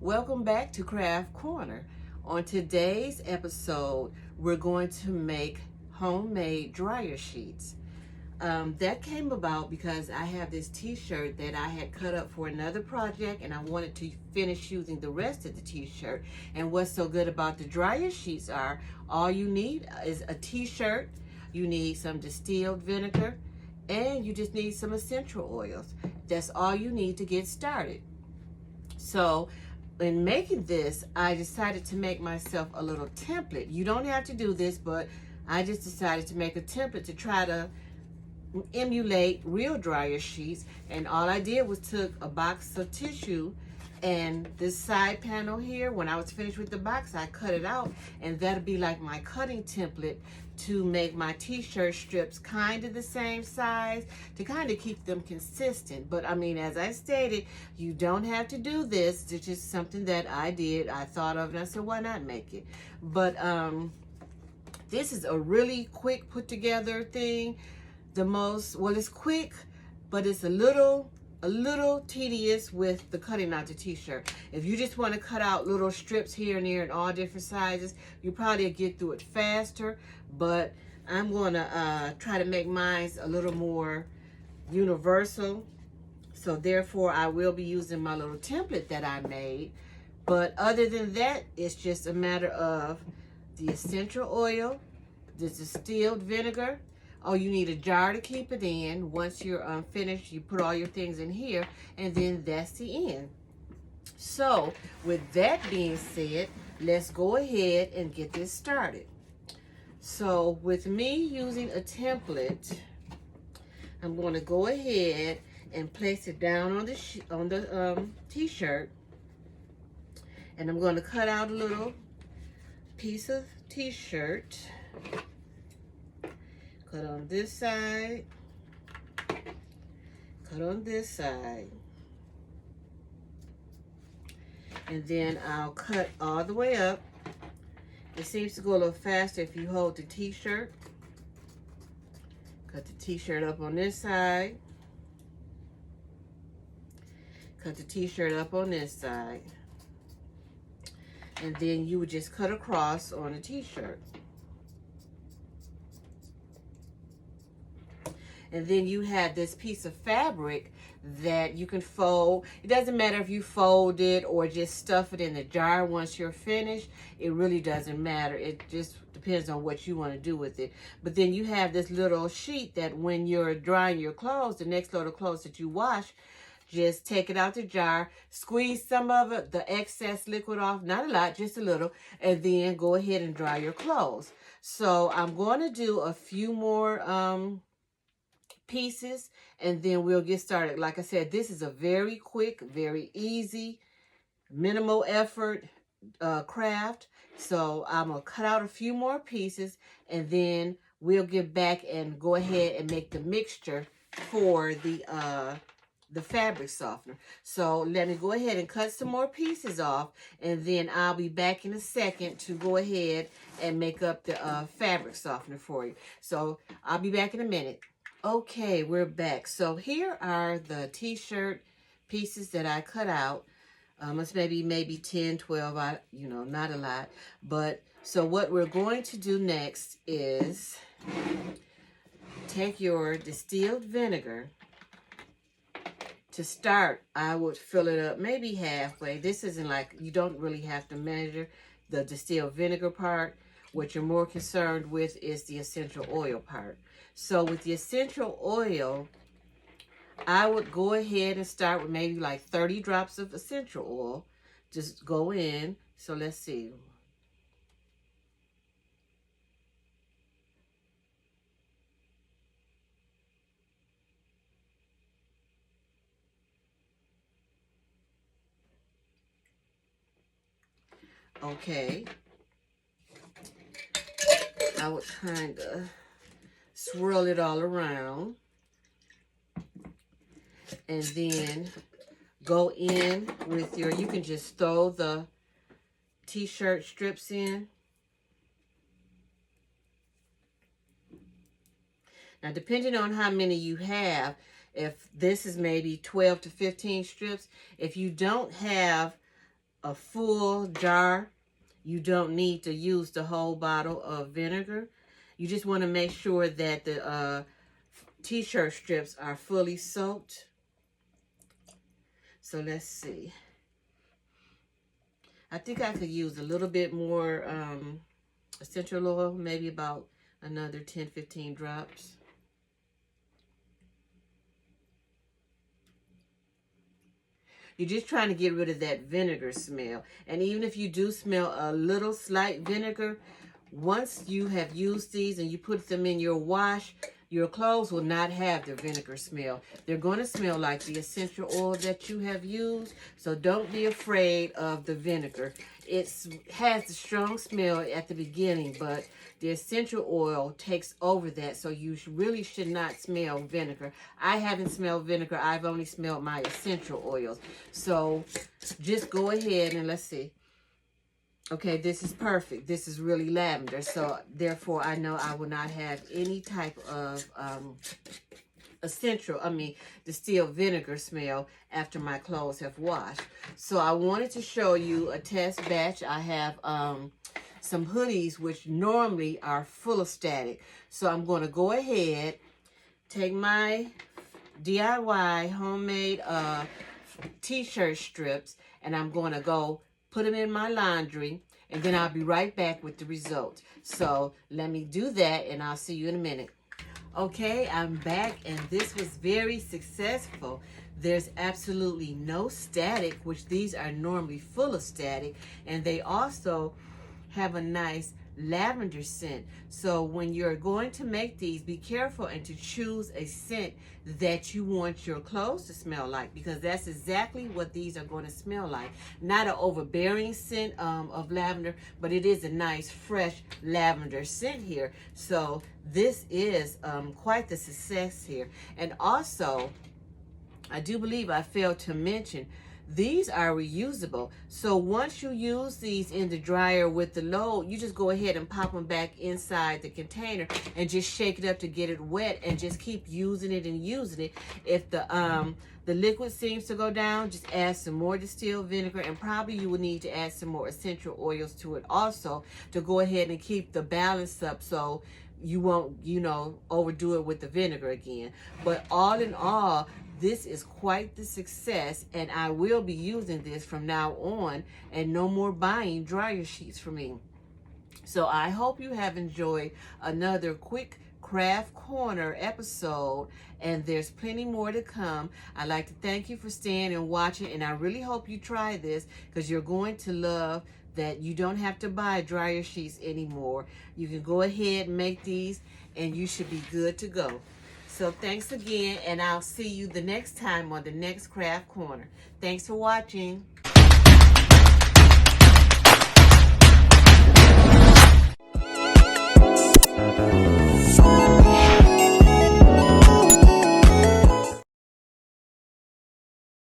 Welcome back to Craft Corner. On today's episode, we're going to make homemade dryer sheets. That came about because I have this t-shirt that I had cut up for another project and I wanted to finish using the rest of the t-shirt. And what's so good about the dryer sheets are, all you need is a t-shirt, you need some distilled vinegar, and you just need some essential oils. That's all you need to get started. So in making this, I decided to make myself a little template. You don't have to do this, but I just decided to make a template to try to emulate real dryer sheets. And all I did was took a box of tissue and this side panel here, when I was finished with the box, I cut it out, and that'll be like my cutting template to make my t-shirt strips kind of the same size to kind of keep them consistent. But I mean, as I stated, you don't have to do this. It's just something that I did, I thought of, and I said, why not make it? But this is a really quick put together thing. It's quick, but it's a little tedious with the cutting out the t-shirt. If you just want to cut out little strips here and there in all different sizes, you probably get through it faster. But I'm going to try to make mine a little more universal. So therefore, I will be using my little template that I made. But other than that, it's just a matter of the essential oil, the distilled vinegar. Oh, you need a jar to keep it in. Once you're finished, you put all your things in here, and then that's the end. So, with that being said, let's go ahead and get this started. So, with me using a template, I'm going to go ahead and place it down on the t-shirt, and I'm going to cut out a little piece of t-shirt. Cut on this side, cut on this side, and then I'll cut all the way up. It seems to go a little faster if you hold the t-shirt. Cut the t-shirt up on this side, cut the t-shirt up on this side, and then you would just cut across on the t-shirt. And then you have this piece of fabric that you can fold. It doesn't matter if you fold it or just stuff it in the jar once you're finished. It really doesn't matter. It just depends on what you want to do with it. But then you have this little sheet that when you're drying your clothes, the next load of clothes that you wash, just take it out the jar, squeeze some of it, the excess liquid off, not a lot, just a little, and then go ahead and dry your clothes. So I'm going to do a few more pieces, and then we'll get started. Like I said, this is a very quick, very easy, minimal effort craft. So I'm gonna cut out a few more pieces, and then we'll get back and go ahead and make the mixture for the fabric softener. So let me go ahead and cut some more pieces off, and then I'll be back in a second to go ahead and make up the fabric softener for you. So I'll be back in a minute. Okay, we're back. So here are the t-shirt pieces that I cut out. It's maybe 10, 12, not a lot. But so what we're going to do next is take your distilled vinegar. To start, I would fill it up maybe halfway. This isn't like, you don't really have to measure the distilled vinegar part. What you're more concerned with is the essential oil part. So with the essential oil, I would go ahead and start with maybe like 30 drops of essential oil. Just go in. So let's see. Okay. I would kind of swirl it all around, and then go in with you can just throw the t-shirt strips in. Now, depending on how many you have, if this is maybe 12 to 15 strips, if you don't have a full jar. You don't need to use the whole bottle of vinegar. You just want to make sure that the t-shirt strips are fully soaked. So let's see. I think I could use a little bit more essential oil, maybe about another 10-15 drops. You're just trying to get rid of that vinegar smell. And even if you do smell a little slight vinegar, once you have used these and you put them in your wash, your clothes will not have the vinegar smell. They're going to smell like the essential oil that you have used. So don't be afraid of the vinegar. It has a strong smell at the beginning, but the essential oil takes over that. So you really should not smell vinegar. I haven't smelled vinegar. I've only smelled my essential oils. So just go ahead and let's see. Okay, this is perfect. This is really lavender. So therefore, I know I will not have any type of distilled vinegar smell after my clothes have washed. So I wanted to show you a test batch. I have some hoodies which normally are full of static. So I'm going to go ahead, take my DIY homemade t-shirt strips, and I'm going to go put them in my laundry, and then I'll be right back with the results. So let me do that, and I'll see you in a minute. Okay, I'm back, and this was very successful. There's absolutely no static, which these are normally full of static, and they also have a nice lavender scent. So when you're going to make these, be careful and to choose a scent that you want your clothes to smell like, because that's exactly what these are going to smell like. Not an overbearing scent of lavender, but it is a nice fresh lavender scent here. So this is quite the success here. And also, I do believe I failed to mention, these are reusable. So once you use these in the dryer with the load, you just go ahead and pop them back inside the container and just shake it up to get it wet, and just keep using it and using it. If the liquid seems to go down, just add some more distilled vinegar, and probably you will need to add some more essential oils to it also to go ahead and keep the balance up, so you won't, overdo it with the vinegar again. But all in all, this is quite the success, and I will be using this from now on, and no more buying dryer sheets for me. So I hope you have enjoyed another quick craft corner episode, and there's plenty more to come. I'd like to thank you for staying and watching, and I really hope you try this, because you're going to love that you don't have to buy dryer sheets anymore. You can go ahead and make these, and you should be good to go. So thanks again, and I'll see you the next time on the next Craft Corner. Thanks for watching.